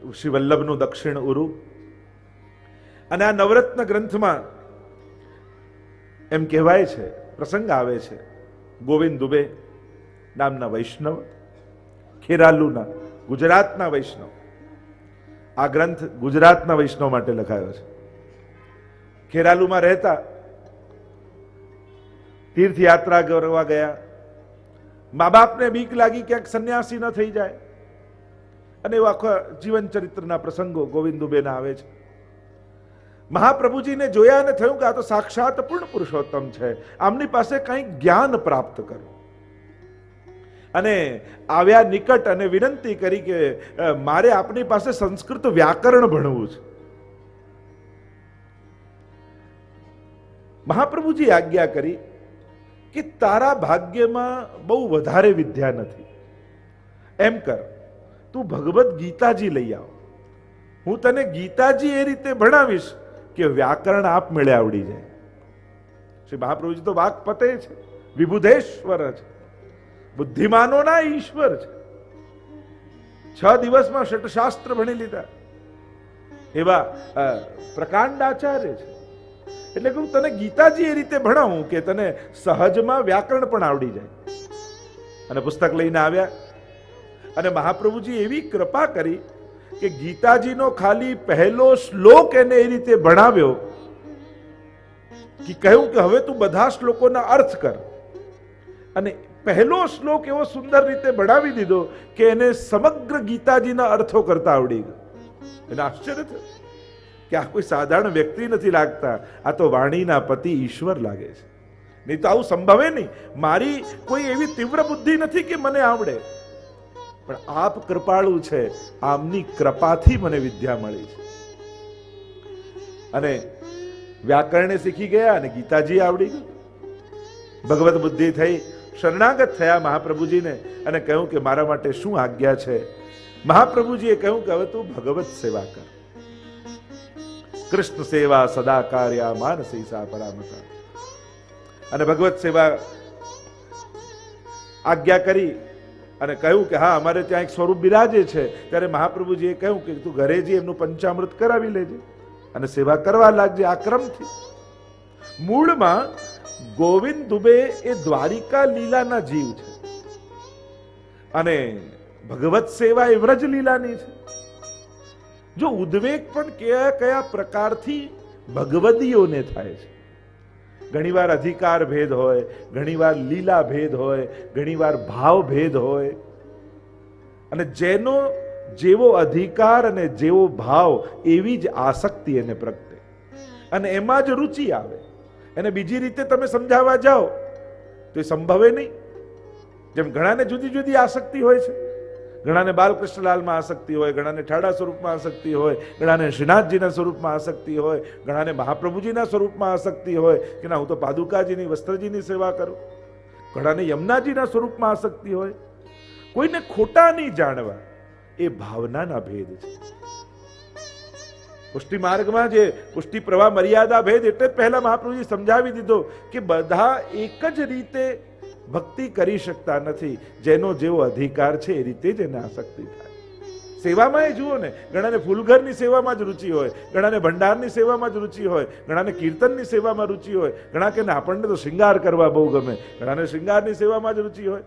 શ્રી વલ્લભનું દક્ષિણ ઉરુ. અને આ નવરત્ન ગ્રંથમાં એમ કહેવાય છે, પ્રસંગ આવે છે, ગોવિંદ દુબે નામના વૈષ્ણવ, ખેરાલુના ગુજરાતના વૈષ્ણવ, આ ગ્રંથ ગુજરાતના વૈષ્ણવ માટે લખાયો છે. ખેરાલુમાં રહેતા તીર્થયાત્રા કરવા ગયા. મા બાપને બીક લાગી ક્યાંક સંન્યાસી ન થઈ જાય, અને એવા આખા જીવન ચરિત્રના પ્રસંગો ગોવિંદ દુબેના આવે છે. મહાપ્રભુજીને જોયા અને થયું કે આ તો સાક્ષાત પૂર્ણ પુરુષોત્તમ છે, આમની પાસે કંઈક જ્ઞાન પ્રાપ્ત કરો. અને આવ્યા નિકટ અને વિનંતી કરી કે મારે આપની પાસે સંસ્કૃત વ્યાકરણ ભણવું છે. મહાપ્રભુજી આજ્ઞા કરી કે તારા ભાગ્યમાં બહુ વધારે વિદ્યા નથી, એમ કર તું ભગવદ્ ગીતાજી લઈ આવ, હું તને ગીતાજી એ રીતે ભણાવીશ કે વ્યાકરણ આપમેળે આવડી જાય. શ્રી મહાપ્રભુજી તો વાક્પતે છે, વિબુધેશ્વર છે, બુદ્ધિમાનોના ઈશ્વર છે. 6 દિવસમાં ષટશાસ્ત્ર ભણી લીધા એવા પ્રકાંડ આચાર્ય છે. એટલે કે હું તને ગીતાજી એ રીતે ભણાવું કે તને સહજમાં વ્યાકરણ પણ આવડી જાય. અને પુસ્તક લઈને આવ્યા અને મહાપ્રભુજી એવી કૃપા કરી કે ગીતાજીનો ખાલી પહેલો શ્લોક એને એ રીતે ભણાવ્યો કે કહ્યું કે હવે તું બધા શ્લોકોના અર્થ કર. અને પહેલો શ્લોક એવો સુંદર રીતે ભણાવી દીધો કે એને સમગ્ર ગીતાજીના અર્થો કરતા આવડી ગયો. એને આશ્ચર્ય થયું કે આ કોઈ સાધારણ વ્યક્તિ નથી લાગતા, આ તો વાણીના પતિ ઈશ્વર લાગે છે. નહીં તો આવું સંભવે નહીં. મારી કોઈ એવી તીવ્ર બુદ્ધિ નથી કે મને આવડે, પણ આપ કૃપાળુ છે, આમની કૃપાથી મને વિદ્યા મળી છે. અને વ્યાકરણે શીખી ગયા અને ગીતાજી આવડી ગયું. ભગવત બુદ્ધિ થઈ, શરણાગત થયા મહાપ્રભુજીને અને કહ્યું કે મારા માટે શું આજ્ઞા છે. મહાપ્રભુજીએ કહ્યું કે હવે તું ભગવત સેવા કર. કૃષ્ણ સેવા સદા કાર્યા માનસી સા પરામતા. અને ભગવત સેવા આજ્ઞા કરી અને કહ્યું કે હા અમારે ત્યાં એક સ્વરૂપ બિરાજે છે. ત્યારે મહાપ્રભુજીએ કહ્યું કે તું ઘરે જઈ એમનું પંચામૃત કરાવી લેજે અને સેવા કરવા લાગજે. આ ક્રમથી મૂળમાં ગોવિંદ દુબે એ દ્વારિકા લીલાના જીવ છે અને ભગવત સેવા એ વ્રજ લીલાની છે. જો ઉદ્વેગ પણ કયા કયા પ્રકારથી ભગવદીઓને થાય છે. ઘણીવાર અધિકાર ભેદ હોય, ઘણીવાર લીલા ભેદ હોય, ઘણીવાર ભાવ ભેદ હોય. અને જેનો જેવો અધિકાર અને જેવો ભાવ એવી જ આસક્તિ એને પ્રગટે અને એમાં જ રુચિ આવે. એને બીજી રીતે તમે સમજાવવા જાઓ તો એ સંભવે નહીં. જેમ ઘણાને જુદી જુદી આસક્તિ હોય છે. ઘણાને બાલકૃષ્ણલાલમાં આસક્તિ હોય, ઘણાને ઠાડા સ્વરૂપમાં આસક્તિ હોય, ઘણાને શ્રીનાથજીના સ્વરૂપમાં આસક્તિ હોય, ઘણાને મહાપ્રભુજીના સ્વરૂપમાં આસક્તિ હોય કે ના હું તો પાદુકાજીની વસ્ત્રજીની સેવા કરું. ઘણાને યમુનાજીના સ્વરૂપમાં આસક્તિ હોય. કોઈને ખોટા નહીં જાણવા, એ ભાવનાના ભેદ છે. પુષ્ટિ માર્ગમાં જે પુષ્ટિ પ્રવાહ મર્યાદા ભેદ એટલે જ પહેલા મહાપ્રભુજી સમજાવી દીધો કે બધા એક જ રીતે ભક્તિ કરી શકતા નથી. જેનો જેવો અધિકાર છે એ રીતે જ એને આસક્તિ થાય. સેવામાં એ જુઓ ને, ઘણાને ફૂલઘરની સેવામાં જ રુચિ હોય, ઘણાને ભંડારની સેવામાં જ રુચિ હોય, ઘણાને કીર્તનની સેવામાં રુચિ હોય, ઘણા કે આપણને તો શૃંગાર કરવા બહુ ગમે, ઘણાને શૃંગારની સેવામાં જ રુચિ હોય,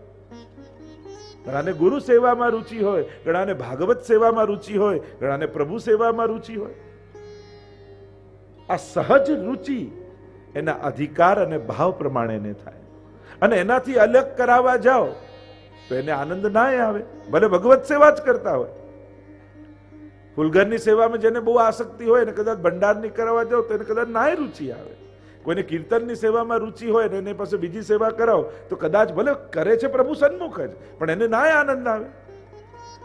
ઘણાને ગુરુ સેવામાં રુચિ હોય, ઘણાને ભાગવત સેવામાં રુચિ હોય, ઘણાને પ્રભુ સેવામાં રુચિ હોય. આ સહજ રુચિ એના અધિકાર અને ભાવ પ્રમાણે થાય. અને એનાથી અલગ કરાવવા જાઓ તો એને આનંદ ના આવે. ભલે ભગવત સેવા જ કરતા હોય. ફૂલઘરની સેવામાં જેને બહુ આસક્તિ હોય ને કદાચ ભંડારની કરાવવા જાઓ તો એને કદાચ નાય રુચિ આવે. કોઈને કીર્તનની સેવામાં રુચિ હોય ને એની પાસે બીજી સેવા કરાવો તો કદાચ ભલે કરે છે પ્રભુ સન્મુખ જ, પણ એને નાય આનંદ આવે.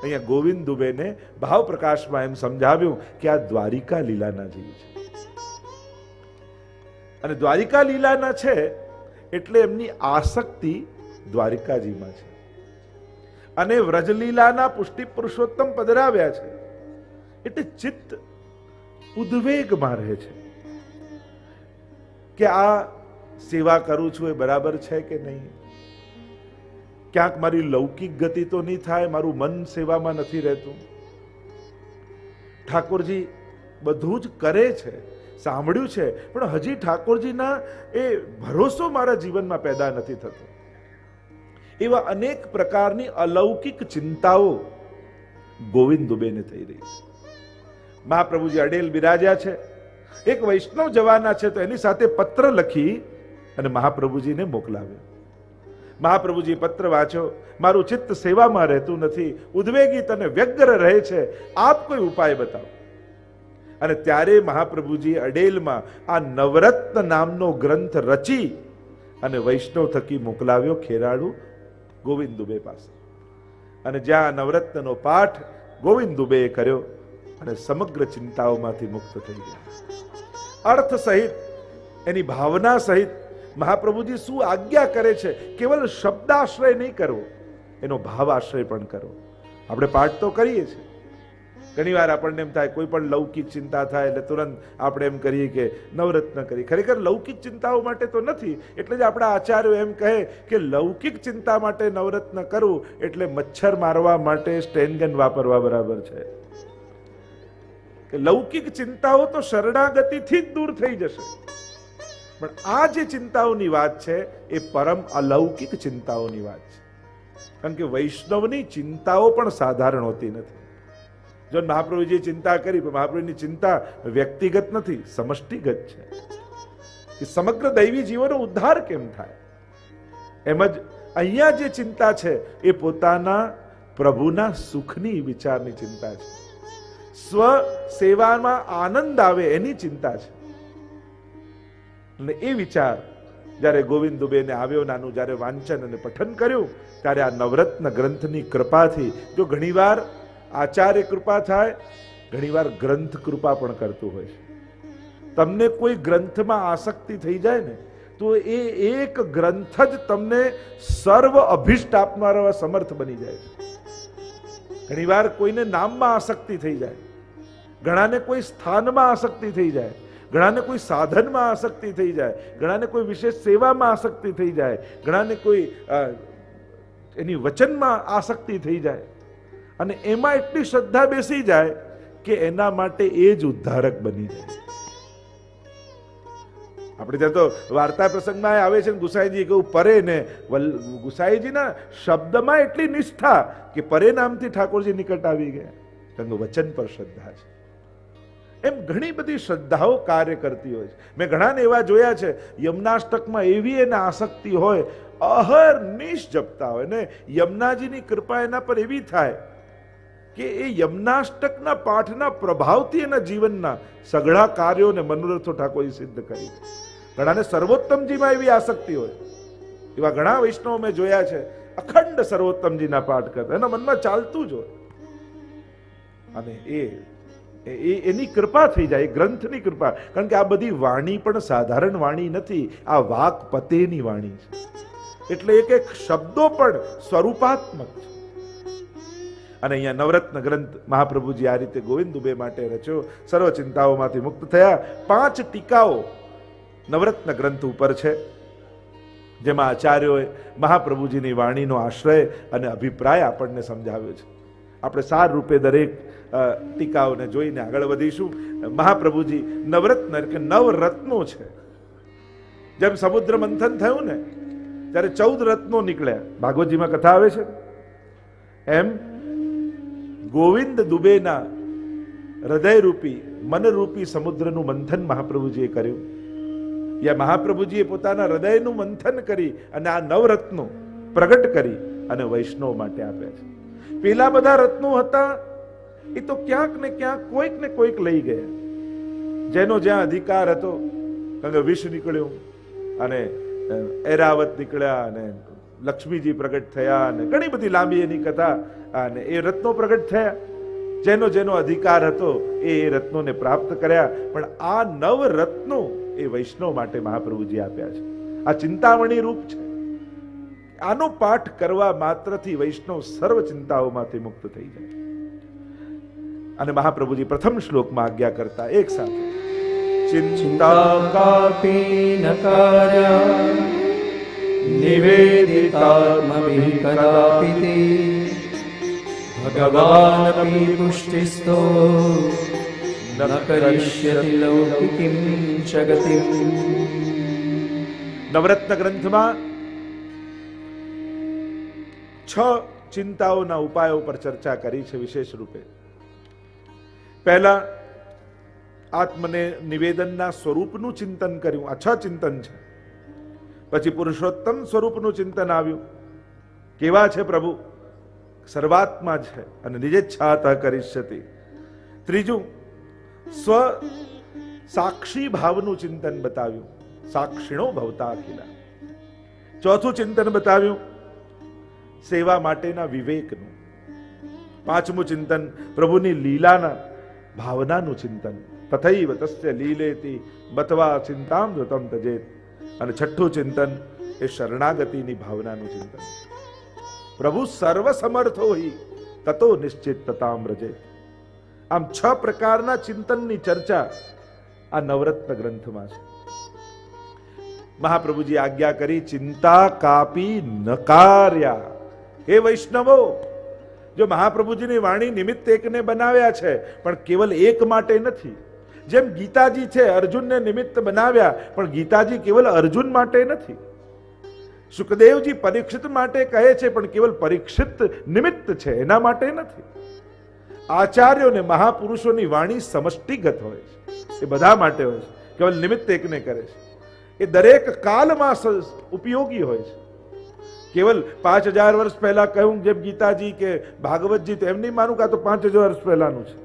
અહીંયા ગોવિંદ દુબેને ભાવ પ્રકાશમાં એમ સમજાવ્યું કે આ દ્વારિકા લીલાના જીવ છે. અને દ્વારિકા લીલાના છે એટલે એમની આસક્તિ દ્વારિકાજીમાં છે. અને વ્રજલીલાના પુષ્ટિ પુરુષોત્તમ પધરાવ્યા છે એટલે ચિત્ત ઉદ્વેગમાં રહે છે કે આ સેવા કરું છું એ બરાબર છે કે નહીં. ક્યાંક મારી લૌકિક ગતિ તો નહીં થાય, મારું મન સેવામાં નથી રહેતું. ઠાકોરજી બધું જ કરે છે, સાંભળ્યું છે, પણ હજી ઠાકોરજીના એ ભરોસો મારા જીવનમાં પેદા નથી થતો. એવા અનેક પ્રકારની અલૌકિક ચિંતાઓ ગોવિંદ દુબેને થઈ રહી છે. મહાપ્રભુજી અડેલ બિરાજ્યા છે, એક વૈષ્ણવ જવાના છે, તો એની સાથે પત્ર લખી અને મહાપ્રભુજીને મોકલાવ્યો. મહાપ્રભુજી પત્ર વાંચ્યો, મારું ચિત્ત સેવામાં રહેતું નથી, ઉદ્વેગિત અને વ્યગ્ર રહે છે, આપ કોઈ ઉપાય બતાવો. અને ત્યારે મહાપ્રભુજી અડેલમાં આ નવરત્ન નામનો ગ્રંથ રચી અને વૈષ્ણવ થકી મોકલાવ્યો ખેરાળુ ગોવિંદ દુબે પાસે. અને જ્યાં નવરત્નનો પાઠ ગોવિંદ દુબેએ કર્યો અને સમગ્ર ચિંતાઓમાંથી મુક્ત થઈ ગયા. અર્થ સહિત, એની ભાવના સહિત મહાપ્રભુજી શું આજ્ઞા કરે છે, કેવલ શબ્દાશ્રય નહીં કરવો, એનો ભાવાશ્રય પણ કરવો. આપણે પાઠ તો કરીએ છીએ, ઘણી વાર આપણને એમ થાય, કોઈ પણ લૌકિક ચિંતા થાય એટલે તુરંત આપણે એમ કરીએ કે નવરત્ન કરી. ખરેખર લૌકિક ચિંતાઓ માટે તો નથી. એટલે જ આપણા આચાર્યો એમ કહે કે લૌકિક ચિંતા માટે નવરત્ન કરવું એટલે મચ્છર મારવા માટે સ્ટેનગન વાપરવા બરાબર છે. કે લૌકિક ચિંતાઓ તો શરણાગતિથી જ દૂર થઈ જશે, પણ આ જે ચિંતાઓની વાત છે એ પરમ અલૌકિક ચિંતાઓની વાત છે. કારણ કે વૈષ્ણવની ચિંતાઓ પણ સાધારણ હોતી નથી. જો મહાપ્રભુજીએ ચિંતા કરી, પણ મહાપ્રભુની ચિંતા વ્યક્તિગત નથી, સમષ્ટિગત છે કે સમગ્ર દૈવી જીવોનો ઉદ્ધાર કેમ થાય. એમ જ અહીંયા જે ચિંતા છે એ પોતાના પ્રભુના સુખની વિચારની ચિંતા છે, સ્વ સેવામાં આનંદ આવે એની ચિંતા છે. અને એ વિચાર જ્યારે ગોવિંદ દુબેને આવ્યો, નાનું જ્યારે વાંચન અને પઠન કર્યું, ત્યારે આ નવરત્ન ગ્રંથની કૃપાથી, જો ઘણીવાર આચાર્ય કૃપા થાય, ઘણીવાર ગ્રંથ કૃપા પણ કરતું હોય છે. તમને કોઈ ગ્રંથમાં આસક્તિ થઈ જાય ને, તો એ એક ગ્રંથ જ તમને સર્વ અભિષ્ટ આપનારા સમર્થ બની જાય છે. ઘણીવાર કોઈને નામમાં આસક્તિ થઈ જાય, ઘણાને કોઈ સ્થાનમાં આસક્તિ થઈ જાય, ઘણાને કોઈ સાધનમાં આસક્તિ થઈ જાય, ઘણાને કોઈ વિશેષ સેવામાં આસક્તિ થઈ જાય, ઘણાને કોઈ એની વચનમાં આસક્તિ થઈ જાય, અને એમાં એટલી શ્રદ્ધા બેસી જાય કે એના માટે એ જ ઉદ્ધારક બની જાય. આપણે ત્યાં તો વાર્તા પ્રસંગમાં આવે છે ને, ગુસાઈજી કહ્યું પરે ને, ગુસાઈજીના શબ્દમાં એટલી નિષ્ઠા કે પરે નામથી ઠાકોરજી નિકટ આવી ગયા. કારણ કે વચન પર શ્રદ્ધા છે. એમ ઘણી બધી શ્રદ્ધાઓ કાર્ય કરતી હોય છે. મેં ઘણાને એવા જોયા છે, યમનાષ્ટકમાં એવી એને આસક્તિ હોય, અહર્નિશ જપતા હોય ને, યમુનાજીની કૃપા એના પર એવી થાય કે એ યમનાષ્ટકના પાઠના પ્રભાવથી એના જીવનના સઘળા કાર્યો અને મનોરથો ઠાકોરજી સિદ્ધ કરી. ઘણાને સર્વોત્તમજીમાં એવી આસક્તિ હોય, એવા ઘણા વૈષ્ણવ મેં જોયા છે, અખંડ સર્વોત્તમજીના પાઠ કરતા, એના મનમાં ચાલતું જ હોય. અને એની કૃપા થઈ જાય, ગ્રંથની કૃપા. કારણ કે આ બધી વાણી પણ સાધારણ વાણી નથી, આ વાક્પતેની વાણી છે. એટલે એક એક શબ્દો પણ સ્વરૂપાત્મક છે. અને અહીંયા નવરત્ન ગ્રંથ મહાપ્રભુજી આ રીતે ગોવિંદ દુબે માટે રચ્યો. સર્વ ચિંતાઓમાંથી મુક્ત થયા. 5 ટીકાઓ નવરત્ન ગ્રંથ ઉપર છે, જેમાં આચાર્યોએ મહાપ્રભુજીની વાણીનો આશ્રય અને અભિપ્રાય આપણને સમજાવ્યો છે. આપણે સાર રૂપે દરેક ટીકાઓને જોઈને આગળ વધીશું. મહાપ્રભુજી નવરત્ન કે નવરત્નો છે. જેમ સમુદ્ર મંથન થયું ને ત્યારે 14 રત્નો નીકળ્યા, ભાગવતજીમાં કથા આવે છે, એમ ગોવિંદ દુબેના હૃદયરૂપી મનરૂપી સમુદ્રનું મંથન મહાપ્રભુજીએ કર્યું. યા મહાપ્રભુજીએ પોતાના હૃદયનું મંથન કરી અને આ નવરત્નો પ્રગટ કરી અને વૈષ્ણવ માટે આપ્યા છે. પેલા બધા રત્નો હતા એ તો ક્યાંક ને ક્યાંક કોઈક ને કોઈક લઈ ગયા, જેનો જ્યાં અધિકાર હતો. કારણ કે વિષ નીકળ્યું અને એરાવત નીકળ્યા અને લક્ષ્મીજી પ્રગટ થયા અને ઘણી બધી લાંબી એની કથા, અને એ રત્નો પ્રગટ થયા. જેનો જેનો અધિકાર હતો એ રત્નોને પ્રાપ્ત કર્યા. પણ આ નવ રત્નો એ વૈષ્ણવ માટે મહાપ્રભુજી આપ્યા છે. આ ચિંતામણી રૂપ છે. આનો પાઠ કરવા માત્રથી વૈષ્ણવ સર્વ ચિંતાઓમાંથી મુક્ત થઈ જાય. અને મહાપ્રભુજી પ્રથમ શ્લોકમાં આજ્ઞા કરતા એક સાથે, ચિંતા કાપી ન કાર્યા નિવેદિતાત્મભિ કદાપિ ભગવાનપી પુષ્ટિસ્તો ન કરિષ્યતિ લૌકિકીમ ચ ગતિમ. નવરત્ન ગ્રંથમાં 6 ચિંતાઓના ઉપાયો પર ચર્ચા કરી છે વિશેષ રૂપે. પહેલા આત્મને નિવેદનના સ્વરૂપનું ચિંતન કર્યું, આ 6 ચિંતન છે. પછી પુરુષોત્તમ સ્વરૂપનું ચિંતન આવ્યું, કેવા છે પ્રભુ, સર્વાત્મા છે અને નિજેચ્છાતઃ કરિષ્યતિ. ત્રીજું સ્વ સાક્ષી ભાવનું ચિંતન બતાવ્યું, સાક્ષિણો ભવતા અખિલા. ચોથું ચિંતન બતાવ્યું સેવા માટેના વિવેકનું. પાંચમું ચિંતન પ્રભુની લીલાના ભાવનાનું ચિંતન, તથૈવ તસ્ય લીલેતિ બતવા ચિંતામ ધૃતમ તજેત. અને છઠ્ઠું ચિંતન એ શરણાગતિની ભાવનાનું ચિંતન. પ્રભુ સર્વ સમર્થો હિ તતો નિશ્ચિતતામ રજેત. આમ 6 પ્રકારના ચિંતનની ચર્ચા આ નવરત્ન ગ્રંથમાં છે. મહાપ્રભુજી આજ્ઞા કરી, ચિંતા કાપી નકાર્યા. હે વૈષ્ણવો, જો મહાપ્રભુજીની વાણી નિમિત્ત એકને બનાવ્યા છે, પણ કેવલ એક માટે નથી. જેમ ગીતાજી છે, અર્જુનને નિમિત્ત બનાવ્યા, પણ ગીતાજી કેવલ અર્જુન માટે નથી. સુખદેવજી પરીક્ષિત માટે કહે છે, પણ કેવલ પરીક્ષિત નિમિત્ત છે, એના માટે નથી. આચાર્યોને મહાપુરુષોની વાણી સમષ્ટિગત હોય છે, એ બધા માટે હોય છે, કેવલ નિમિત્ત એકને કરે છે. એ દરેક કાલમાં ઉપયોગી હોય છે. કેવલ 5000 વર્ષ પહેલા કહ્યું જેમ ગીતાજી કે ભાગવતજી, તો એમ નહીં માનું કે આ તો 5000 વર્ષ પહેલાનું છે.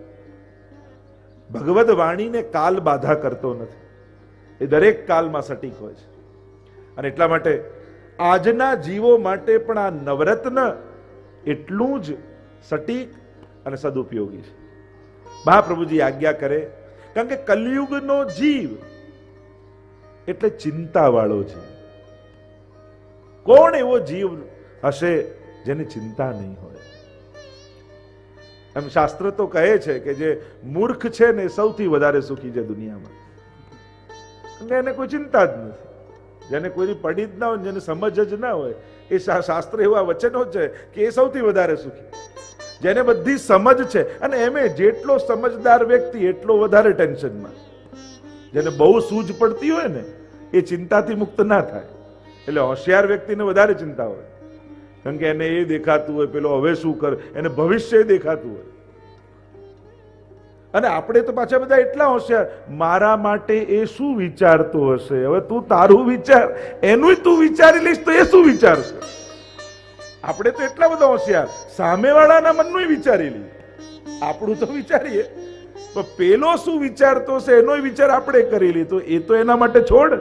ભગવદ વાણીને કાલ બાધા કરતો નથી, એ દરેક કાલમાં સટીક હોય છે. અને એટલા માટે આજના જીવો માટે પણ આ નવરત્ન એટલું જ સટીક અને સદુપયોગી છે. મહાપ્રભુજી આજ્ઞા કરે, કારણ કે કલયુગનો જીવ એટલે ચિંતા વાળો જીવ. કોણ એવો જીવ હશે જેને ચિંતા નહીં હોય? એમ શાસ્ત્ર તો કહે છે કે જે મૂર્ખ છે ને સૌથી વધારે સુખી છે દુનિયામાં. એને કોઈ ચિંતા જ નથી, જેને કોઈની પડી જ ના હોય, જેને સમજ જ ના હોય, એ શાસ્ત્ર એવા વચનો છે કે એ સૌથી વધારે સુખી. જેને બધી સમજ છે, અને એમે જેટલો સમજદાર વ્યક્તિ એટલો વધારે ટેન્શનમાં. જેને બહુ સૂઝ પડતી હોય ને એ ચિંતાથી મુક્ત ના થાય. એટલે હોશિયાર વ્યક્તિને વધારે ચિંતા હોય, કારણ કે એને એ દેખાતું હોય પેલો હવે શું કરે, એને ભવિષ્ય દેખાતું હોય. અને આપણે તો પાછા બધા એટલા હોશિયાર, મારા માટે એ શું વિચારતો હશે, હવે તું તારું વિચાર, એનું તું વિચારી લઈશ તો એ શું વિચારશે. આપણે તો એટલા બધા હોશિયાર, સામેવાળાના મનનું વિચારી લઈએ, આપણું તો વિચારીએ, પણ પેલો શું વિચારતો હશે એનો વિચાર આપણે કરી લીધો, એ તો એના માટે છોડ.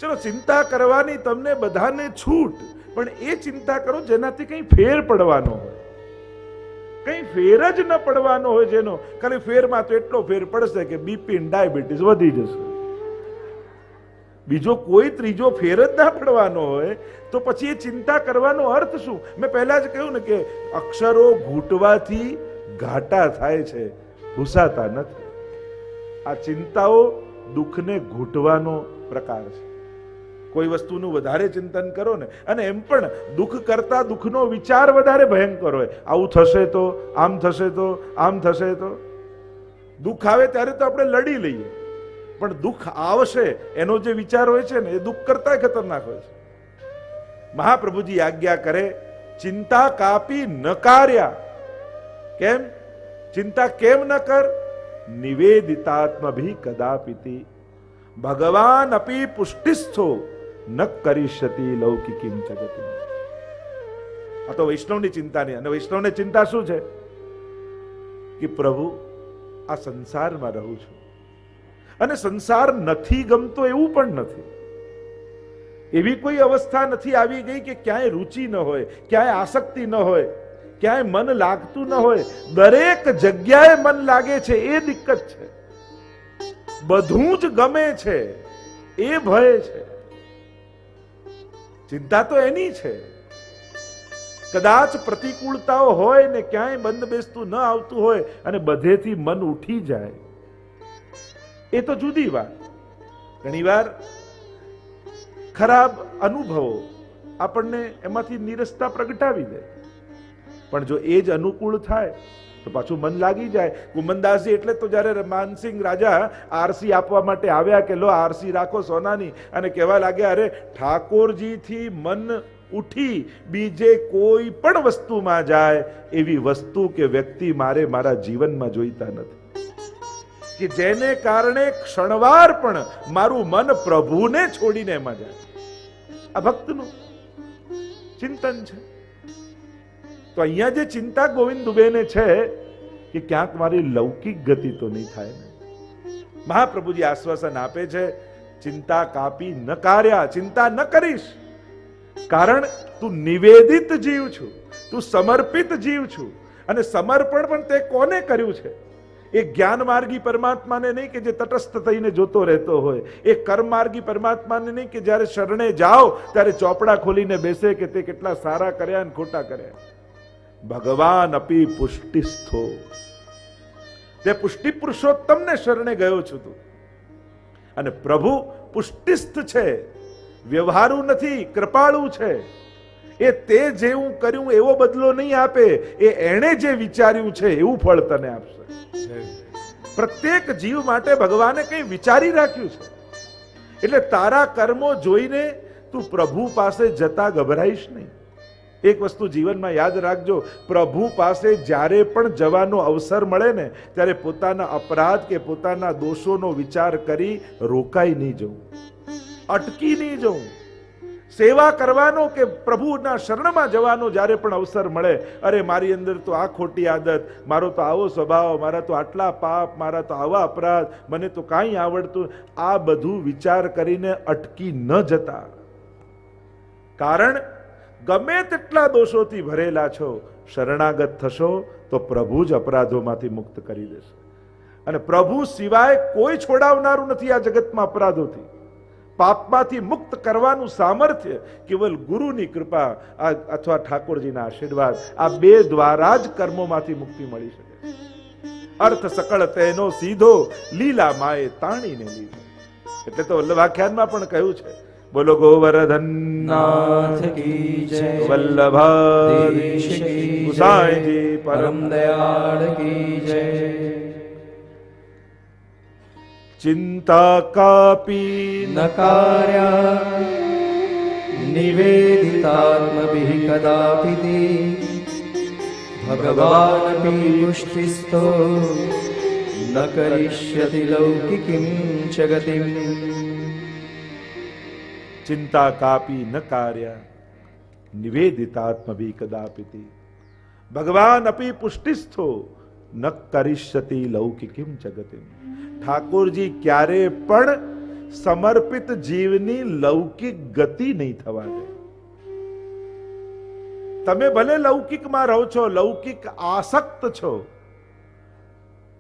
ચલો, ચિંતા કરવાની તમને બધાને છૂટ, પણ એ ચિંતા કરો જેનાથી કઈ ફેર પડવાનો હોય. કઈ ફેર જ ન પડવાનો હોય, જેનો ખાલી ફેરમાં તો એટલો ફેર પડશે કે બીપી ડાયાબિટીસ વધી જશે. બીજો કોઈ ત્રીજો ફેર જ ના પડવાનો હોય તો પછી એ ચિંતા કરવાનો અર્થ શું? મેં પહેલા જ કહ્યું ને કે અક્ષરો ઘૂંટવાથી ઘાટા થાય છે, ભૂસાતા નથી. આ ચિંતાઓ દુઃખને ઘૂંટવાનો પ્રકાર છે. કોઈ વસ્તુનું વધારે ચિંતન કરો ને, અને એમ પણ દુઃખ કરતા દુઃખનો વિચાર વધારે ભયંકર હોય. આવું થશે તો, આમ થશે તો, આમ થશે તો. દુઃખ આવે ત્યારે તો આપણે લડી લઈએ, પણ દુઃખ આવશે એનો જે વિચાર હોય છે ને એ દુઃખ કરતા ખતરનાક હોય છે. મહાપ્રભુજી આજ્ઞા કરે, ચિંતા કાપી નકાર્યા. કેમ ચિંતા કેમ ન કર? નિવેદિતાત્મભિ કદાપિતિ ભગવાન અપી પુષ્ટિસ્થો ન કરિષ્યતિ લૌકિકીમ જગતિ. આ તો વૈષ્ણવની ચિંતા નહીં. અને વૈષ્ણવની ચિંતા શું છે કે પ્રભુ આ સંસારમાં રહું છું, અને સંસાર નથી ગમતો એવું પણ નથી. એવી કોઈ અવસ્થા નથી આવી ગઈ કે ક્યાંય રુચિ ન હોય, ક્યાંય આસક્તિ ન હોય, ક્યાંય મન લાગતું ન હોય. દરેક જગ્યાએ મન લાગે છે, એ દિક્કત છે. બધું જ ગમે છે, એ ભય છે. ચિંતા તો એની છે. કદાચ પ્રતિકૂળતાઓ હોય ને ક્યાંય બંધ બેસતું ન આવતું હોય અને બધેથી મન ઉઠી જાય, એ તો જુદી વાત. ઘણીવાર ખરાબ અનુભવો, આપણને એમાંથી નીરસતા પ્રગટાવી દે. પણ જો એ જ અનુકૂળ થાય તો પાછું મન લાગી જાય. કુમનદાસજી એટલે તો જ્યારે માનસિંહ રાજા આરસી આપવા માટે આવ્યા કે લો આરસી રાખો સોનાની, અને કહેવા લાગ્યા અરે ઠાકોરજીથી મન ઉઠી બીજે કોઈ પણ વસ્તુમાં જાય એવી વસ્તુ કે વ્યક્તિ મારે મારા જીવનમાં જોઈતા નથી, કે જેને કારણે ક્ષણવાર પણ મારું મન પ્રભુને છોડીને એમાં જાય. આ ભક્તનું ચિંતન છે. તો અહીંયા જે ચિંતા ગોવિંદ દુબેને છે કે ક્યાંક મારી લૌકિક ગતિ તો નહીં થાય ને. મહાપ્રભુજી આશ્વાસન આપે છે, ચિંતા કાપી ન કાર્યા, ચિંતા ન કરીશ, કારણ તું નિવેદિત જીવ છું, તું સમર્પિત જીવ છું. અને સમર્પણ પણ તે કોને કર્યું છે? એ જ્ઞાન માર્ગી પરમાત્માને નહીં કે જે તટસ્થ થઈને જોતો રહેતો હોય, એ કર્મ માર્ગી પરમાત્માને નહીં કે જ્યારે શરણે જાઓ ત્યારે ચોપડા ખોલીને બેસે કે તે કેટલા સારા કર્યા અને ખોટા કર્યા. ભગવાન અપી પુષ્ટિસ્થો, તે પુષ્ટિ પુરુષોત્તમને શરણે ગયો છું તું. અને પ્રભુ પુષ્ટિસ્થ છે, વ્યવહારુ નથી, કૃપાળુ છે. એ તે જેવું કર્યું એવો બદલો નહીં આપે, એ એણે જે વિચાર્યું છે એવું ફળ તને આપશે. પ્રત્યેક જીવ માટે ભગવાને કંઈ વિચારી રાખ્યું છે. એટલે તારા કર્મો જોઈને તું પ્રભુ પાસે જતા ગભરાઈશ નહીં. એક વસ્તુ જીવનમાં યાદ રાખજો, પ્રભુ પાસે જ્યારે પણ જવાનો અવસર મળે ને ત્યારે પોતાના અપરાધ કે પોતાના દોષોનો વિચાર કરી રોકાઈ નહીં જવું, અટકી નહીં જવું. સેવા કરવાનો કે પ્રભુના શરણમાં જવાનો જ્યારે પણ અવસર મળે, અરે મારી અંદર તો આ ખોટી આદત, મારો તો આવો સ્વભાવ, મારા તો આટલા પાપ, મારા તો આવા અપરાધ, મને તો કાંઈ આવડતું, આ બધું વિચાર કરીને અટકી ન જતા. કારણ ગમે તેટલા દોષોથી ભરેલા છો, શરણાગત થશો તો પ્રભુ જ અપરાધોમાંથી મુક્ત કરી દેશે. અને પ્રભુ સિવાય કોઈ છોડાવનારું નથી આ જગતમાં અપરાધોથી. પાપમાંથી મુક્ત કરવાનું સામર્થ્ય કેવલ ગુરુની કૃપા અથવા ઠાકોરજીના આશીર્વાદ, આ બે દ્વારા જ કર્મોમાંથી મુક્તિ મળી શકે. અર્થ સકળ તેનો સીધો, લીલા માએ તાણીને લીધો. એટલે તો વલ્લભાખ્યાનમાં પણ કહ્યું છે, બોલો ગોવર્ધન નાથ કી જય, વલ્લભાધીશ ગુસાઈજી પરમ દયાળ કી જય. ચિંતા કાપી ન કાર્યા નિવેદિતાત્મભિઃ કદાપિ ભગવાનપી પુષ્ટિસ્થો ન કરિષ્યતિ લૌકિકીં ચ ગતિમ. ચિંતા કાપી ન કાર્યા નિવેદિતાત્મભિઃ કદાપિ ભગવાન અપી પુષ્ટિસ્થો ન કરિષ્યતિ લૌકિકીં ચ ગતિમ. ઠાકોરજી ક્યારે પણ સમર્પિત જીવની લૌકિક ગતિ નહીં થવા દે. તમે ભલે લૌકિકમાં રહો છો, લૌકિક આસક્ત છો,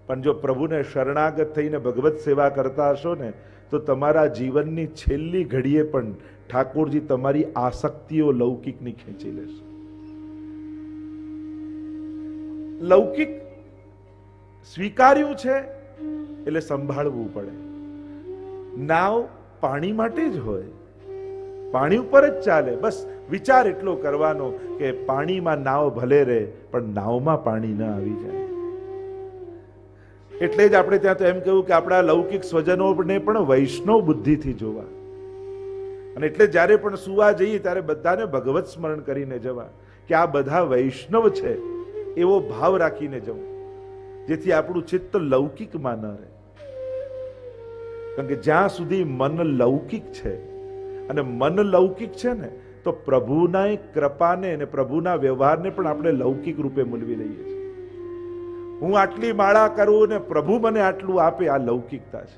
પણ જો પ્રભુને શરણાગત થઈને ભગવત સેવા કરતા હશો ને તો તમારા જીવનની છેલ્લી ઘડીએ પણ ઠાકોરજી તમારી આસક્તિઓ લૌકિકની ખેંચી લેશે. લૌકિક સ્વીકાર્યું છે એટલે સંભાળવું પડે. નાવ પાણી માટે જ હોય, પાણી ઉપર જ ચાલે. બસ વિચાર એટલો કરવાનો કે પાણીમાં નાવ ભલે રહે પણ નાવમાં પાણી ન આવી જાય. એટલે જ આપણે ત્યાં તો એમ કહ્યું કે આપણા લૌકિક સ્વજનોને પણ વૈષ્ણવ બુદ્ધિથી જોવા. અને એટલે જ્યારે પણ સુવા જઈએ ત્યારે બધાને ભગવત સ્મરણ કરીને જવા કે આ બધા વૈષ્ણવ છે એવો ભાવ રાખીને જવું, જેથી આપણું ચિત્ત લૌકિકમાં ન રહે. કારણ કે જ્યાં સુધી મન લૌકિક છે અને મન લૌકિક છે ને તો પ્રભુના કૃપાને અને પ્રભુના વ્યવહારને પણ આપણે લૌકિક રૂપે મૂલવી લઈએ છીએ. હું આટલી માળા કરું ને પ્રભુ મને આટલું આપે, આ લૌકિકતા છે.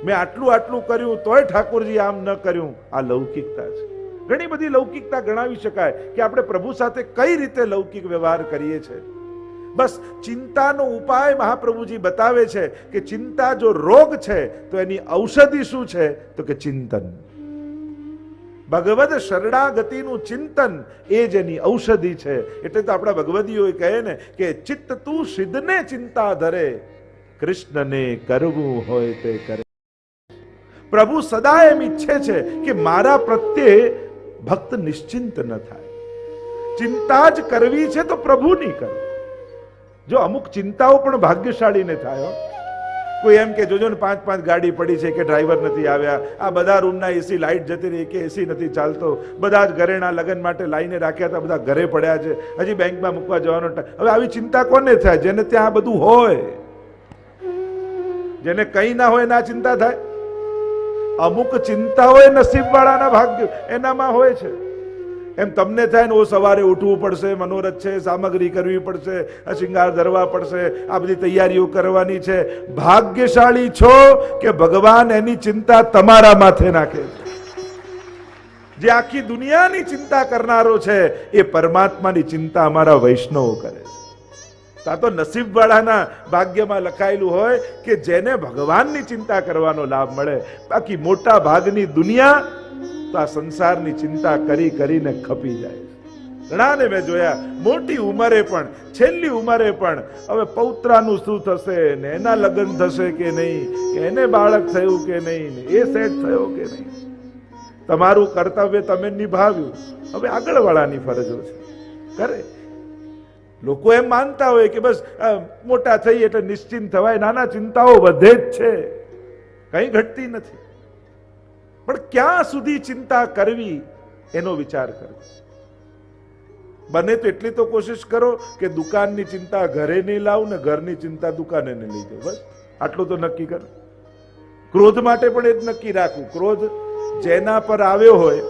મેં આટલું કર્યું તોય ઠાકોરજી આમ ન કર્યું, આ લૌકિકતા છે. ઘણી બધી લૌકિકતા ગણાવી શકાય કે આપણે પ્રભુ સાથે કઈ રીતે લૌકિક વ્યવહાર કરીએ છીએ. બસ ચિંતાનો ઉપાય મહાપ્રભુજી બતાવે છે કે ચિંતા જો રોગ છે તો એની ઔષધિ શું છે તો કે ચિંતન. ભગવદ શરણાગતિનું ચિંતન એ જ એની ઔષધિ છે. એટલે તો આપણા ભગવદીઓ કહે ને કે ચિત્ત તું સિદ્ધને ચિંતા ધરે, કૃષ્ણને કરવું હોય તે કરે. પ્રભુ સદા એમ ઈચ્છે છે કે મારા પ્રત્યે ભક્ત નિશ્ચિંત ન થાય. ચિંતા જ કરવી છે તો પ્રભુની કરો. જો અમુક ચિંતાઓ પણ ભાગ્યશાળીને થાય. કોઈ એમ કે જોજો ને 5-5 ગાડી પડી છે કે ડ્રાઈવર નથી આવ્યા, આ બધા રૂમના એસી લાઈટ જતી રહી કે એસી નથી ચાલતો, બધા જ ઘરેણા લગ્ન માટે લાઈને રાખ્યા હતા, બધા ઘરે પડ્યા છે, હજી બેંકમાં મૂકવા જવાનો ટાઈમ. હવે આવી ચિંતા કોને થાય? જેને ત્યાં બધું હોય. જેને કઈ ના હોય ના ચિંતા થાય. અમુક ચિંતા હોય નસીબવાળાના ભાગ્ય એનામાં હોય છે. એમ તમને થાય ને ઓ સવારે ઉઠવું પડશે, મનોરથ છે, સામગ્રી કરવી પડશે, શિંગાર ધરવા પડશે, આ બધી તૈયારીઓ કરવાની છે. ભાગ્યશાળી છો કે ભગવાન એની ચિંતા તમારા માથે નાખે છે. જે આખી દુનિયાની ચિંતા કરનારો છે એ પરમાત્માની ચિંતા અમારા વૈષ્ણવો કરે છે. આ તો નસીબવાળાના ભાગ્યમાં લખાયેલું હોય કે જેને ભગવાનની ચિંતા કરવાનો લાભ મળે. બાકી મોટા ભાગની દુનિયા તો આ સંસારની ચિંતા કરી કરીને ખપી જાય. ઘણાને મેં જોયા મોટી ઉંમરે પણ, છેલ્લી ઉંમરે પણ હવે પૌત્રાનું શું થશે ને એના લગ્ન થશે કે નહીં, કે એને બાળક થયું કે નહીં, એ સેટ થયો કે નહીં. તમારું કર્તવ્ય તમે નિભાવ્યું, હવે આગળવાળાની ફરજો છે કરે. લોકો એમ માનતા હોય કે બસ મોટા થઈ એટલે નિશ્ચિંત થવાય. નાના ચિંતાઓ વધે જ છે, કઈ ઘટતી નથી. પણ ક્યાં સુધી ચિંતા કરવી એનો વિચાર કરો. બને તો એટલી તો કોશિશ કરો કે દુકાનની ચિંતા ઘરે નહીં લાવ ને ઘરની ચિંતા દુકાને નહીં લઈ જાઓ. બસ આટલું તો નક્કી કરો. ક્રોધ માટે પણ એ જ નક્કી રાખવું. ક્રોધ જેના પર આવ્યો હોય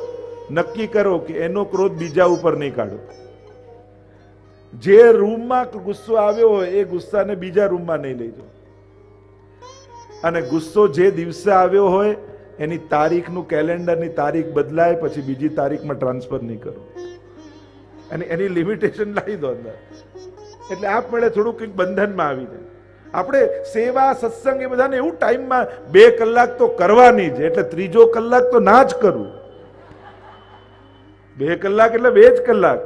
નક્કી કરો કે એનો ક્રોધ બીજા ઉપર નહીં કાઢો. જે રૂમમાં ગુસ્સો આવ્યો હોય એ ગુસ્સાને બીજા રૂમમાં નહીં લઈ જાઓ. અને ગુસ્સો જે દિવસે આવ્યો હોય એની તારીખનું, કેલેન્ડરની તારીખ બદલાય પછી બીજી તારીખમાં ટ્રાન્સફર નહીં કરો. અને એની લિમિટેશન લાવી દો અંદર. એટલે આપમેળે થોડું કંઈક બંધનમાં આવી જાય. આપણે સેવા સત્સંગ એ બધાને એવું ટાઈમમાં 2 કલાક તો કરવાની જ, એટલે ત્રીજો કલાક તો ના જ કરવું. 2 કલાક એટલે 2 જ કલાક.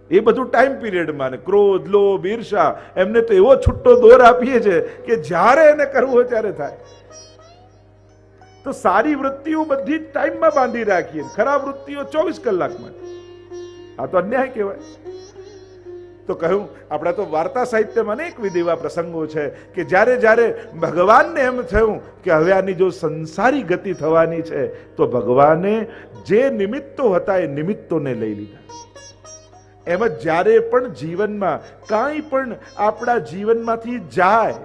એ બધું ટાઈમ પીરિયડમાં. ક્રોધ, લોભ, ઈર્ષા એમને તો એવો છૂટો દોર આપીએ છે કે જ્યારે એને કરવું હોય ત્યારે થાય. તો સારી વૃત્તિઓ બધી જ ટાઈમમાં બાંધી રાખીએ, ખરાબ વૃત્તિઓ 24 કલાકમાં. આ તો અન્યાય કહેવાય. તો કહ્યું આપણા તો વાર્તા સાહિત્યમાં અનેકવિધ એવા પ્રસંગો છે કે જ્યારે જ્યારે ભગવાનને એમ થયું કે હવે આની જો સંસારી ગતિ થવાની છે તો ભગવાને જે નિમિત્તો હતા એ નિમિત્તોને લઈ લીધા. એમ જ જ્યારે પણ જીવનમાં કાંઈ પણ આપણા જીવનમાંથી જાય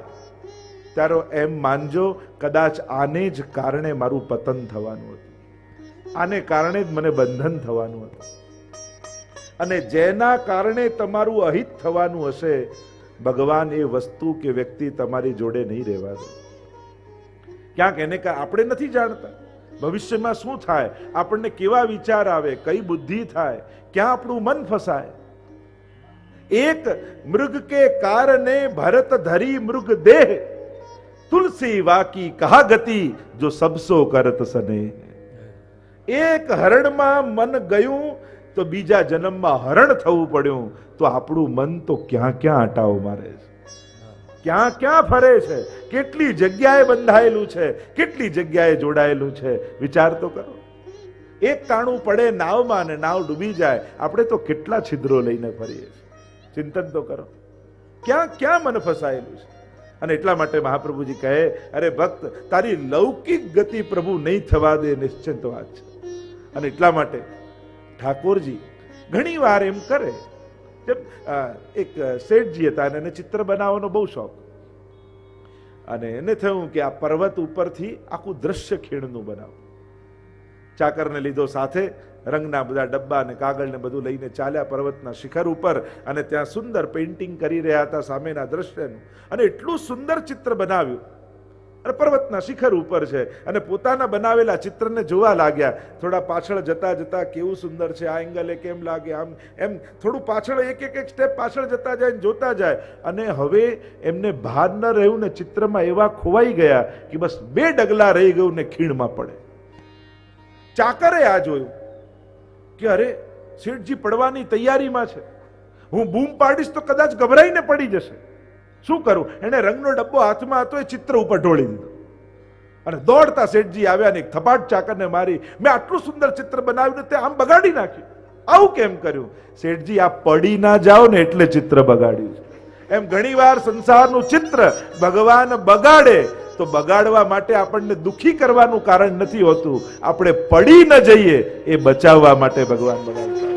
ત્યારે એમ માનજો કદાચ આને જ કારણે મારું પતન થવાનું હતું, આને કારણે જ મને બંધન થવાનું હતું. અને જેના કારણે તમારું અહિત થવાનું હશે ભગવાન એ વસ્તુ કે વ્યક્તિ તમારી જોડે નહીં રહેવા દે. ક્યાંક એને આપણે નથી જાણતા ભવિષ્યમાં શું થાય, આપણને કેવા વિચાર આવે, કઈ બુદ્ધિ થાય, ક્યાં આપણું મન ફસાય. એક મૃગ કે કારણે ભરત ધરી મૃગ દેહ, તુલસી વાકી કહા ગતિ જો સબસો કરત સને. એક હરણમાં મન ગયું તો બીજા જન્મમાં હરણ થવું પડ્યું. તો આપણું મન તો ક્યાં ક્યાં આટાઓ મારે છે, ક્યાં ક્યાં ફરે છે, કેટલી જગ્યાએ બંધાયેલું છે, કેટલી જગ્યાએ જોડાયેલું છે. વિચાર તો કરો. એક કાણું પડે નાવમાં અને નાવ ડૂબી જાય, આપણે તો કેટલા છિદ્રો લઈને ફરીએ છીએ. ચિંતન તો કરો ક્યાં ક્યાં મન ફસાયેલું છે. અને એટલા માટે મહાપ્રભુજી કહે અરે ભક્ત તારી લૌકિક ગતિ પ્રભુ નહીં થવા દે, નિશ્ચિત વાત છે. અને એટલા માટે ઠાકોરજી ઘણી વાર એમ કરે. એક શેઠજી હતા અને એને ચિત્ર બનાવવાનો બહુ શોખ. અને એને થયું કે આ પર્વત ઉપરથી આખું દ્રશ્ય ખીણનું બનાવું. ચાકરને લીધો સાથે, રંગના બધા ડબ્બા અને કાગળ ને બધું લઈને ચાલ્યા પર્વતના શિખર ઉપર. અને ત્યાં સુંદર પેઇન્ટિંગ કરી રહ્યા હતા સામેના દ્રશ્યનું. અને એટલું સુંદર ચિત્ર બનાવ્યું. અને પર્વતના શિખર ઉપર છે અને પોતાના બનાવેલા ચિત્રને જોવા લાગ્યા. થોડા પાછળ જતા જતા કેવું સુંદર છે, આ એંગલે કેમ લાગે, આમ એમ થોડું પાછળ એક સ્ટેપ પાછળ જતા જાય, જોતા જાય. અને હવે એમને ભાન ન રહ્યું ને ચિત્રમાં એવા ખોવાઈ ગયા કે બસ 2 ડગલા રહી ગયું ને ખીણમાં પડે. ચાકરે આ જોયું કે અરે શેઠજી પડવાની તૈયારીમાં છે, હું બૂમ પાડીશ તો કદાચ ગભરાઈને પડી જશે, શું કરું? એને રંગનો ડબ્બો હાથમાં હતો, એ ચિત્ર ઉપર ઢોળી દીધો. અને દોડતા શેઠજી આવ્યા ને એક થપાટ ચાકરને મારી, મેં આટલું સુંદર ચિત્ર બનાવ્યું ને તે આમ બગાડી નાખ્યું. આવું કેમ કર્યું? શેઠજી, આ પડી ના જાઓ ને એટલે ચિત્ર બગાડ્યું છે. એમ ઘણીવાર સંસારનું ચિત્ર ભગવાન બગાડે તો બગાડવા માટે આપણને દુખી કરવાનું કારણ નથી હોતું, આપણે પડી ન જઈએ એ બચાવવા માટે ભગવાન બગાડતા.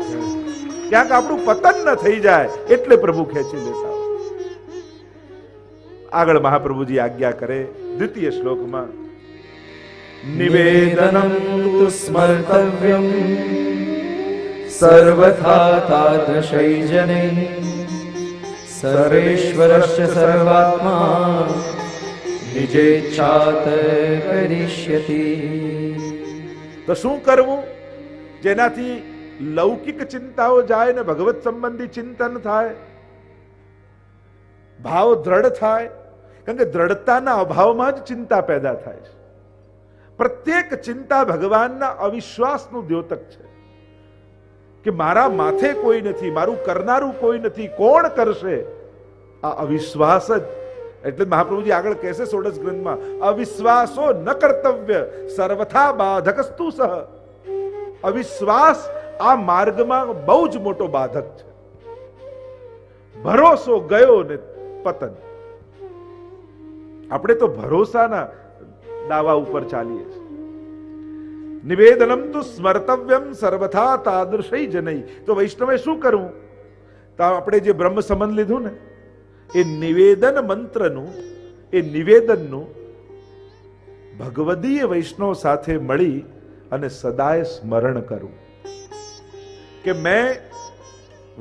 ક્યાંક આપણું પતન ન થઈ જાય એટલે પ્રભુ ખેંચી લેતા. આગળ મહાપ્રભુજી આજ્ઞા કરે દ્વિતીય શ્લોકમાં, નિવેદનમ તુ સ્મર્તવ્યમ સર્વથા તાદૃશૈ સર્વેશ્વરસ્ય સર્વાત્મા નિજેચ્છાત કરિષ્યતિ. તો શું કરવું જેનાથી લૌકિક ચિંતાઓ જાય ને ભગવત સંબંધી ચિંતન થાય, ભાવ દ્રઢ થાય? કારણ કે દ્રઢતાના અભાવમાં જ ચિંતા પેદા થાય છે. પ્રત્યેક ચિંતા ભગવાનના અવિશ્વાસનું દ્યોતક છે કે મારા માથે કોઈ નથી, મારું કરનારું કોઈ નથી, કોણ કરશે? આ અવિશ્વાસ જ. એટલે મહાપ્રભુજી આગળ કહેશે ષોડશ ગ્રંથમાં, અવિશ્વાસો ન કર્તવ્ય સર્વથા બાધકસ્તુ સહ. અવિશ્વાસ આ માર્ગમાં બહુ જ મોટો બાધક છે. ભરોસો ગયો ને પતન. આપણે તો ભરોસાના દાવા ઉપર ચાલીએ છીએ. નિવેદનમ તુ સ્મર્તવ્યમ સર્વથા તાદૃશૈ જનૈ. તો વૈષ્ણવે શું કરવું? તો આપણે જે બ્રહ્મ સંબંધ લીધું ને, એ નિવેદન મંત્રનું, એ નિવેદનનું ભગવદીય વૈષ્ણવ સાથે મળી અને સદાય સ્મરણ કરવું કે મેં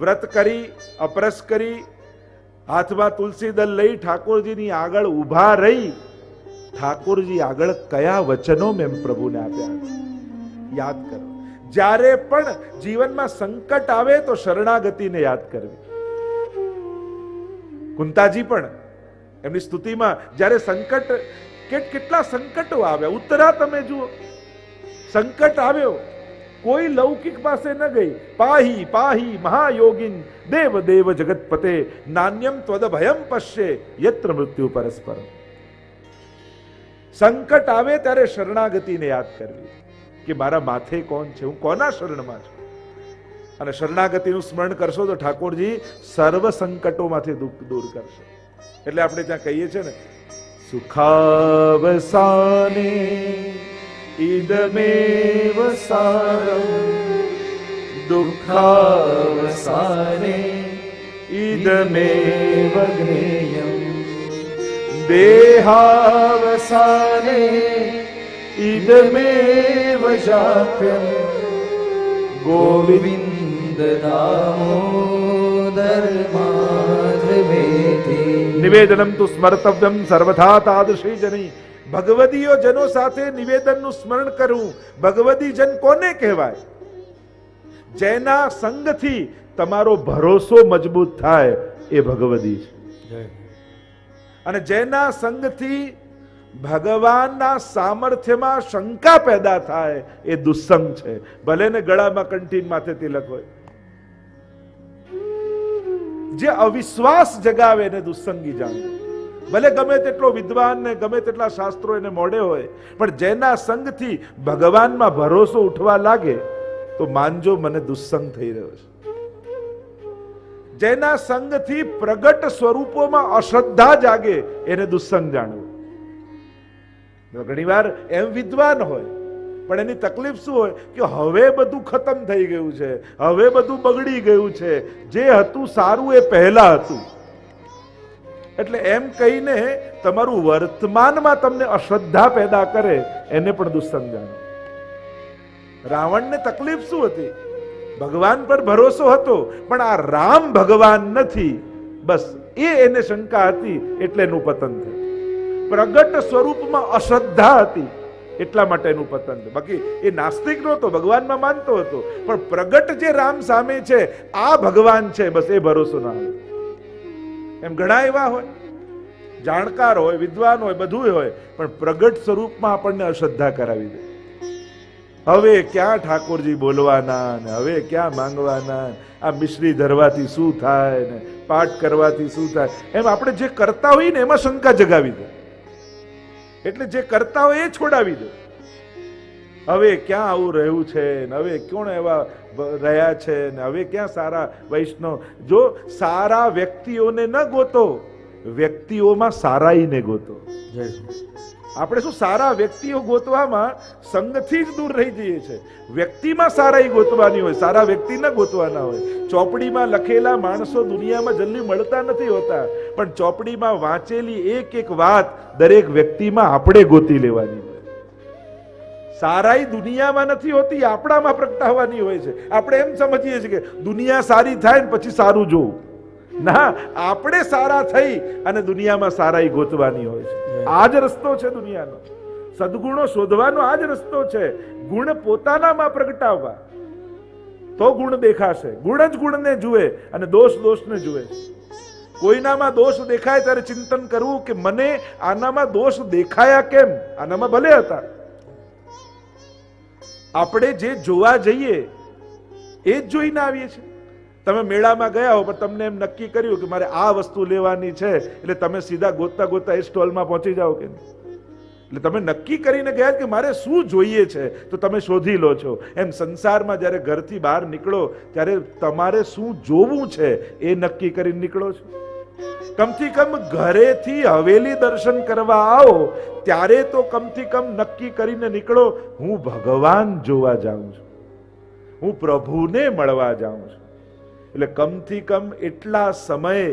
વ્રત કરી, અપરસ કરી, હાથમાં તુલસી દળ લઈ ઠાકોરજીની આગળ ઊભા રહી, ઠાકોરજી આગળ કયા વચનો મેં પ્રભુને આપ્યા યાદ કરો. જ્યારે પણ જીવનમાં સંકટ આવે તો શરણાગતિને યાદ કરવી. કુંતાજી પણ એમની સ્તુતિમાં જ્યારે સંકટ, કેટલા સંકટો આવ્યા, ઉત્તરા તમે જુઓ, સંકટ આવ્યો, કોઈ લૌકિક પાસે ન ગઈ. પાહી પાહી મહાયોગિન દેવ દેવ જગતપતે નાન્યમ ત્વદ ભયમ પશ્યે યત્ર મૃત્યુ પરસ્પર. સંકટ આવે ત્યારે શરણાગતિને યાદ કરવી કે મારા માથે કોણ છે, હું કોના શરણમાં છું. અને શરણાગતિનું સ્મરણ કરશો તો ઠાકોરજી સર્વ સંકટોમાંથી દુઃખ દૂર કરશે. એટલે આપણે ત્યાં કહીએ છીએ ને, સુખાવસાને ઇદમેવ સારમ દુઃખાવસાને ઇદમેવ જ્ઞેયમ દેહાવસાને ઇદમેવ જાપ્યમ ગોવિંદ દામોદર માધવેતિ. નિવેદનમ તુ સ્મર્તવ્યમ સર્વથા તાદૃશી જની. ભગવદીય જનો સાથે નિવેદનનું સ્મરણ કરવું. ભગવદી જન કોને કહેવાય? જેના સંગથી તમારો ભરોસો મજબૂત થાય એ ભગવદી છે. અને જેના સંગથી ભગવાનના સામર્થ્યમાં શંકા પેદા થાય એ દુસ્સંગ છે. ભલે ને ગળામાં કંઠી માથે તિલક હોય, જે અવિશ્વાસ જગાવે એને દુસ્સંગી જાણવું. ભલે ગમે તેટલો વિદ્વાન ને ગમે તેટલા શાસ્ત્રો એને મોડે હોય, પણ જેના સંગથી ભગવાનમાં ભરોસો ઉઠવા લાગે તો માનજો મને દુસ્સંગ થઈ રહ્યો છે. જેના સંગથી પ્રગટ સ્વરૂપોમાં અશ્રદ્ધા જાગે એને દુસ્સંગ જાણવું. ઘણી વાર એમ વિદ્વાન હોય પણ એની તકલીફ શું હોય કે હવે બધું ખતમ થઈ ગયું છે, હવે બધું બગડી ગયું છે, જે હતું સારું એ પહેલા હતું. એટલે એમ કહીને તમારું વર્તમાનમાં તમને અશ્રદ્ધા પેદા કરે એને પણ દુસ્સંગ જાણો. રાવણને તકલીફ શું હતી? ભગવાન પર ભરોસો હતો પણ આ રામ ભગવાન નથી, બસ એ એને શંકા હતી એટલે એનું પતન થયું. પ્રગટ સ્વરૂપમાં અશ્રદ્ધા હતી એટલા માટે એનું પતન થયું. બાકી એ નાસ્તિક નહોતો, ભગવાનમાં માનતો હતો, પણ પ્રગટ જે રામ સામે છે આ ભગવાન છે, બસ એ ભરોસો ના હોય. એમ ઘણા એવા હોય, જાણકાર હોય, વિદ્વાન હોય, બધું હોય, પણ પ્રગટ સ્વરૂપમાં આપણને અશ્રદ્ધા કરાવી દે. હવે ક્યાં ઠાકોરજી બોલવાના ને હવે ક્યાં માંગવાના, આ મિશ્રી ધરવાથી શું થાય ને પાઠ કરવાથી શું થાય, એમ આપણે જે કરતા હોઈએ ને એમાં શંકા જગાવી દે. એટલે જે કરતા હોય એ છોડાવી દો. હવે ક્યાં આવું રહ્યું છે ને હવે કોણ એવા રહ્યા છે ને હવે ક્યાં સારા વૈષ્ણવ? જો સારા વ્યક્તિઓને ન ગોતો, વ્યક્તિઓમાં સારાઈને ગોતો. આપણે શું સારા વ્યક્તિઓ ગોતવામાં સંગથી જ દૂર રહી જઈએ છીએ. વ્યક્તિમાં સારાઈ ગોતવાની હોય, સારા વ્યક્તિ ન ગોતવાના હોય. ચોપડીમાં લખેલા માણસો દુનિયામાં જલ્દી મળતા નથી હોતા, પણ ચોપડીમાં વાંચેલી એક એક વાત દરેક વ્યક્તિમાં આપણે ગોતી લેવાની હોય. સારાઈ દુનિયામાં નથી હોતી, આપણામાં પ્રગટાવવાની હોય છે. આપણે એમ સમજીએ છીએ કે દુનિયા સારી થાય ને પછી સારું જોવું. ના, આપણે સારા થઈ અને દુનિયામાં સારાઈ ગોતવાની હોય છે. આ જ રસ્તો છે દુનિયાનો. સદગુણો શોધવાનો આ જ રસ્તો છે. ગુણ પોતાનામાં પ્રગટાવવા તો ગુણ દેખાશે. ગુણ જ ગુણને જુએ અને દોષ દોષને જુએ. કોઈનામાં દોષ દેખાય ત્યારે ચિંતન કરવું કે મને આનામાં દોષ દેખાયા કેમ? આનામાં ભલે હતા. આપણે જે જોવા જઈએ એ જ જોઈને આવીએ છીએ. તમે મેળામાં ગયા હો પણ તમને એમ નક્કી કર્યું કે મારે આ વસ્તુ લેવાની છે, એટલે તમે સીધા ગોતતા ગોતતા એ સ્ટોલમાં પહોંચી જાઓ કે નહીં? એટલે તમે નક્કી કરીને ગયા કે મારે શું જોઈએ છે તો તમે શોધી લો છો. એમ સંસારમાં જ્યારે ઘરથી બહાર નીકળો ત્યારે તમારે શું જોવું છે એ નક્કી કરીને નીકળો છો. કમથી કમ ઘરેથી હવેલી દર્શન કરવા આવો ત્યારે તો કમથી કમ નક્કી કરીને નીકળો, હું ભગવાન જોવા જાઉં છું, હું પ્રભુને મળવા જાઉં છું. એટલે કમથી કમ એટલા સમયે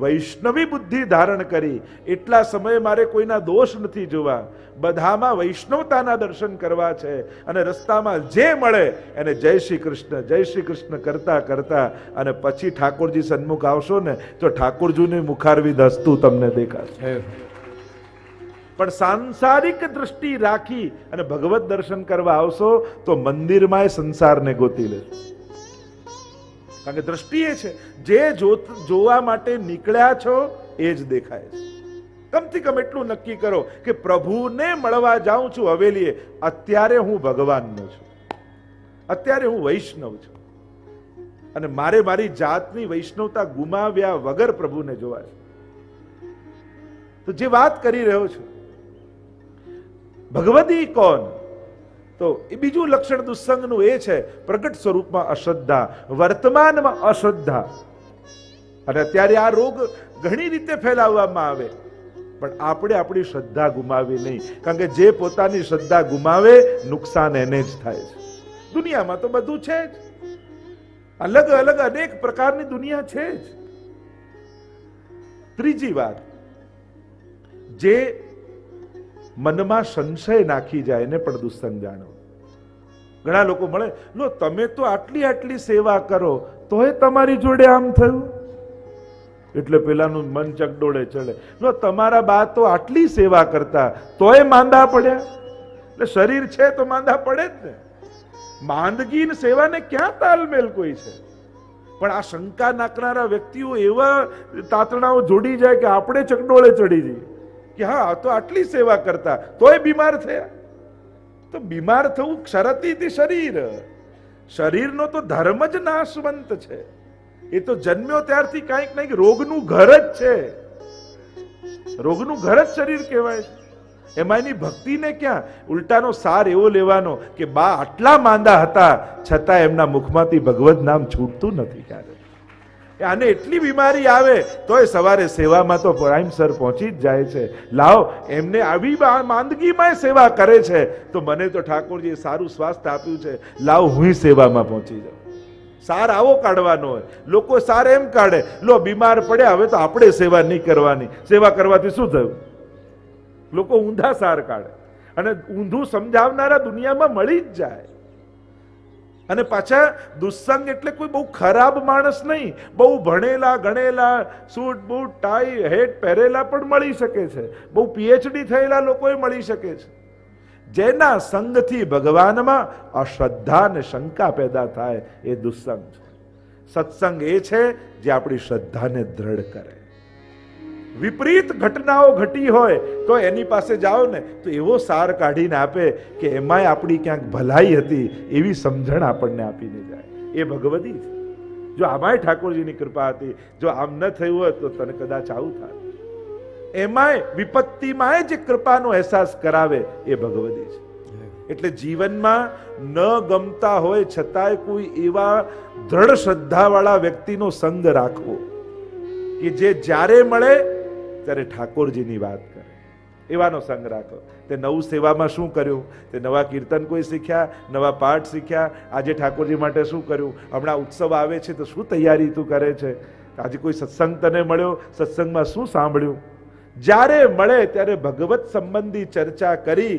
વૈષ્ણવી બુદ્ધિ ધારણ કરી, એટલા સમયે મારે કોઈના દોષ નથી જોવા, બધામાં વૈષ્ણવતાના દર્શન કરવા છે. અને રસ્તામાં જે મળે એને જય શ્રી કૃષ્ણ કરતા કરતા અને પછી ઠાકોરજી સન્મુખ આવશો ને તો ઠાકોરજીની મુખારવિંદ હસતું તમને દેખાશે. પણ સાંસારિક દ્રષ્ટિ રાખી અને ભગવત દર્શન કરવા આવશો તો મંદિરમાં સંસારને ગોતી લેશો. કારણ કે દ્રષ્ટિ એ છે, જે જોવા માટે નીકળ્યા છો એ જ દેખાય છે. કમથી કમ એટલું નક્કી કરો કે પ્રભુને મળવા જાઉં છું હવેલીએ, અત્યારે હું ભગવાનનો છું, અત્યારે હું વૈષ્ણવ છું અને મારે મારી જાતની વૈષ્ણવતા ગુમાવ્યા વગર પ્રભુને જોવા છે. તો જે વાત કરી રહ્યો છું, ભગવદી કોણ? તો એ બીજું લક્ષણ દુસ્સંગનું એ છે, પ્રગટ સ્વરૂપમાં અશ્રદ્ધા, વર્તમાનમાં અશ્રદ્ધા. અને અત્યારે આ રોગ ઘણી રીતે ફેલાવવામાં આવે, પણ આપણે આપણી શ્રદ્ધા ગુમાવી નહીં. કારણ કે જે પોતાની શ્રદ્ધા ગુમાવે નુકસાન એને જ થાય છે. દુનિયામાં તો બધું છે જ, અલગ અલગ અનેક પ્રકારની દુનિયા છે જ. ત્રીજી વાત, જે મનમાં સંશય નાખી જાય એને પણ દુસ્સંગ જાણો. ઘણા લોકો મળે, લો તમે તો આટલી આટલી સેવા કરો તોય તમારી જોડે આમ થયું, એટલે પેલાનું મન ચકડોળે ચડે. લો તમારા બા તો આટલી સેવા કરતા તોય માંદા પડ્યા. એટલે શરીર છે તો માંદા પડે જ ને. માંદગી ને સેવાને ક્યાં તાલમેલ કોઈ છે? પણ આ શંકા નાખનારા વ્યક્તિઓ એવા તાતણાઓ જોડી જાય કે આપણે ચકડોળે ચડી જઈએ કે હા તો આટલી સેવા કરતા તોય બીમાર થયા. તો બીમાર થવું ક્ષરતીથી શરીર. શરીરનો તો ધર્મ જ નાશવંત છે. એ તો જન્મ્યો ત્યારથી કાંઈક નહીં રોગનું ઘર જ છે. રોગનું ઘર જ શરીર કહેવાય છે. એમાં એની ભક્તિને ક્યાં? ઉલટાનો સાર એવો લેવાનો કે બા આટલા માંદા હતા છતાં એમના મુખમાંથી ભગવત નામ છૂટતું નથી. ક્યારે આને એટલી બીમારી આવે તોય સવારે સેવામાં તો ટાઈમસર પહોંચી જ જાય છે. લાવો એમને આવી માંદગીમાં સેવા કરે છે તો મને તો ઠાકોરજીએ સારું સ્વાસ્થ્ય આપ્યું છે, લાવો હું સેવામાં પહોંચી જાઉં. સાર આવો કાઢવાનો હોય. લોકો સાર એમ કાઢે, લો બીમાર પડ્યા હવે તો આપણે સેવા નહીં કરવાની, સેવા કરવાથી શું થયું? લોકો ઊંધા સાર કાઢે અને ઊંધું સમજાવનારા દુનિયામાં મળી જ જાય. અને પાછા દુસ્સંગ એટલે કોઈ બહુ ખરાબ માણસ નહીં, બહુ ભણેલા ગણેલા સૂટ બૂટ ટાઈ હેટ પહેરેલા પણ મળી શકે છે, બહુ પીએચડી થયેલા લોકો મળી શકે છે. જેના સંગથી ભગવાનમાં અશ્રદ્ધા ને શંકા પેદા થાય એ દુસ્સંગ છે. સત્સંગ એ છે જે આપણી શ્રદ્ધાને દ્રઢ કરે. વિપરીત ઘટનાઓ ઘટી હોય તો એની પાસે જાઓ ને તો એવો સાર કાઢીને આપે કે એમાંય આપણી ક્યાંક ભલાઈ હતી એવી સમજણ આપણને આપીને જાય. એ ભગવદી છે. જો આમાંય ઠાકોરજીની કૃપા હતી, જો આમ ન થયું હોય તો તને કદાચ આવું થાય. એમાંય વિપત્તિમાંય જે કૃપાનો અહેસાસ કરાવે એ ભગવદી છે. એટલે જીવનમાં ન ગમતા હોય છતાંય કોઈ એવા દ્રઢ શ્રદ્ધાવાળા વ્યક્તિનો સંગ રાખવો કે જે જ્યારે મળે ત્યારે ઠાકોરજીની વાત કરે, એવાનો સંગ રાખો. તે નવું સેવામાં શું કર્યું, તે નવા કીર્તન કોઈ શીખ્યા, નવા પાઠ શીખ્યા, આજે ઠાકોરજી માટે શું કર્યું, હમણાં ઉત્સવ આવે છે તો શું તૈયારી તું કરે છે, આજે કોઈ સત્સંગ તને મળ્યો, સત્સંગમાં શું સાંભળ્યું. જ્યારે મળે ત્યારે ભગવત સંબંધી ચર્ચા કરી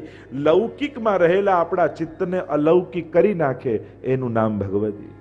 લૌકિકમાં રહેલા આપણા ચિત્તને અલૌકિક કરી નાખે, એનું નામ ભગવદી.